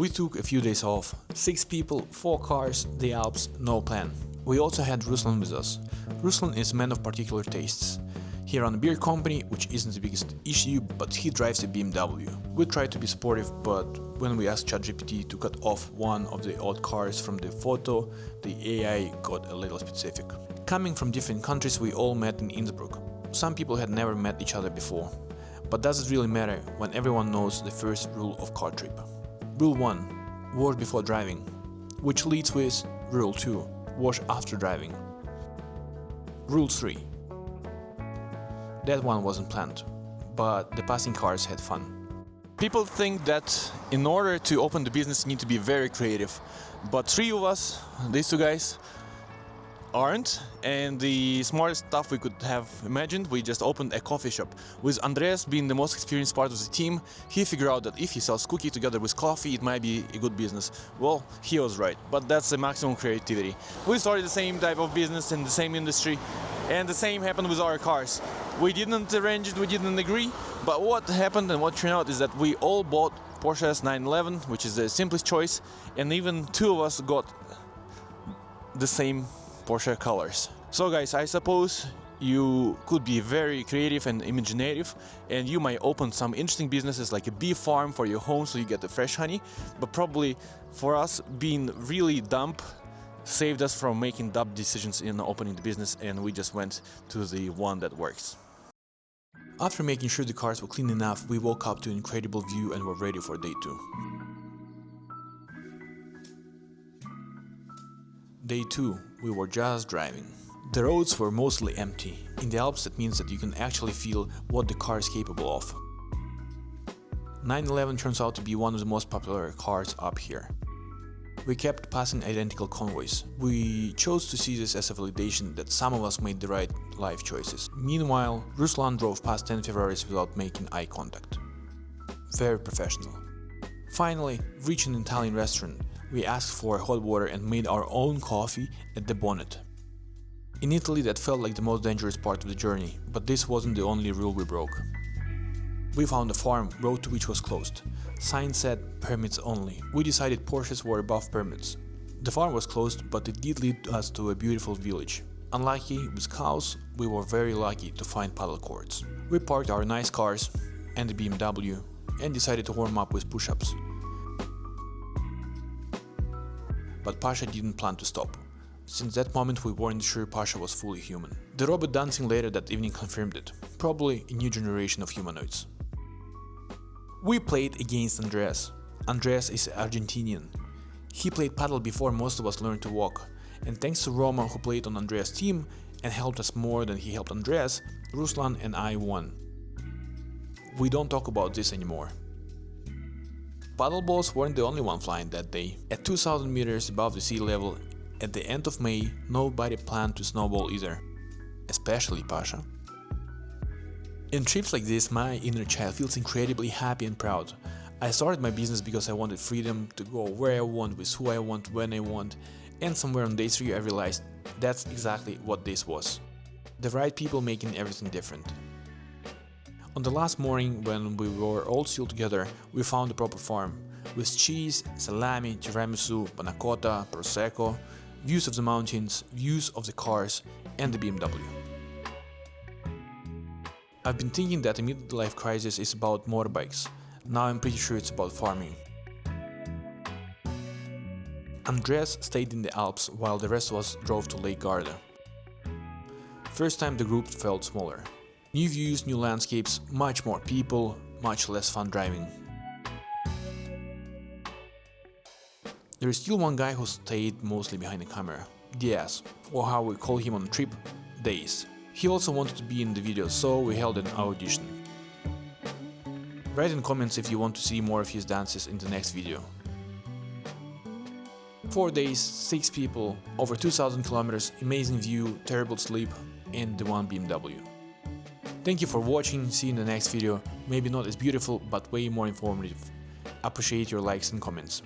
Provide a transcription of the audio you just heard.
We took a few days off. 6 people, 4 cars, the Alps, no plan. We also had Ruslan with us. Ruslan is a man of particular tastes. He runs a beer company, which isn't the biggest issue, but he drives a BMW. We tried to be supportive, but when we asked ChatGPT to cut off one of the odd cars from the photo, the AI got a little specific. Coming from different countries, we all met in Innsbruck. Some people had never met each other before. But does it really matter when everyone knows the first rule of car trip? Rule 1. Wash before driving. Which leads with Rule 2. Wash after driving. Rule 3. That one wasn't planned, but the passing cars had fun. People think that in order to open the business you need to be very creative, but 3 of us, these 2 guys, aren't, and the smartest stuff we could have imagined, we just opened a coffee shop. With Andreas being the most experienced part of the team, he figured out that if he sells cookie together with coffee, it might be a good business. Well, he was right, but that's the maximum creativity. We started the same type of business in the same industry, and the same happened with our cars. We didn't arrange it, we didn't agree, but what happened and what turned out is that we all bought Porsche 911, which is the simplest choice, and even 2 of us got the same Porsche colors. So guys, I suppose you could be very creative and imaginative, and you might open some interesting businesses like a bee farm for your home so you get the fresh honey, but probably for us, being really dumb saved us from making dumb decisions in opening the business, and we just went to the one that works. After making sure the cars were clean enough, we woke up to an incredible view and were ready for day 2. Day 2, we were just driving. The roads were mostly empty. In the Alps that means that you can actually feel what the car is capable of. 911 turns out to be one of the most popular cars up here. We kept passing identical convoys. We chose to see this as a validation that some of us made the right life choices. Meanwhile, Ruslan drove past 10 Ferraris without making eye contact. Very professional. Finally, reaching an Italian restaurant, we asked for hot water and made our own coffee at the bonnet. In Italy that felt like the most dangerous part of the journey, but this wasn't the only rule we broke. We found a farm, road to which was closed. Sign said permits only. We decided Porsches were above permits. The farm was closed, but it did lead us to a beautiful village. Unlucky with cows, we were very lucky to find paddle courts. We parked our nice cars and the BMW and decided to warm up with push-ups. But Pasha didn't plan to stop. Since that moment we weren't sure Pasha was fully human. The robot dancing later that evening confirmed it. Probably a new generation of humanoids. We played against Andreas. Andreas is Argentinian. He played padel before most of us learned to walk, and thanks to Roma, who played on Andreas' team and helped us more than he helped Andreas, Ruslan and I won. We don't talk about this anymore. Paddle balls weren't the only one flying that day. At 2,000 meters above the sea level, at the end of May, nobody planned to snowball either, especially Pasha. In trips like this, my inner child feels incredibly happy and proud. I started my business because I wanted freedom to go where I want, with who I want, when I want, and somewhere on day 3 I realized that's exactly what this was. The right people making everything different. On the last morning, when we were all still together, we found a proper farm, with cheese, salami, tiramisu, panna cotta, prosecco, views of the mountains, views of the cars, and the BMW. I've been thinking that a midlife crisis is about motorbikes. Now I'm pretty sure it's about farming. Andreas stayed in the Alps while the rest of us drove to Lake Garda. First time the group felt smaller. New views, new landscapes, much more people, much less fun driving. There is still one guy who stayed mostly behind the camera, Diaz, or how we call him on the trip, Days. He also wanted to be in the video, so we held an audition. Write in comments if you want to see more of his dances in the next video. 4 days, 6 people, over 2,000 kilometers, amazing view, terrible sleep, and the one BMW. Thank you for watching, see you in the next video, maybe not as beautiful but way more informative. Appreciate your likes and comments.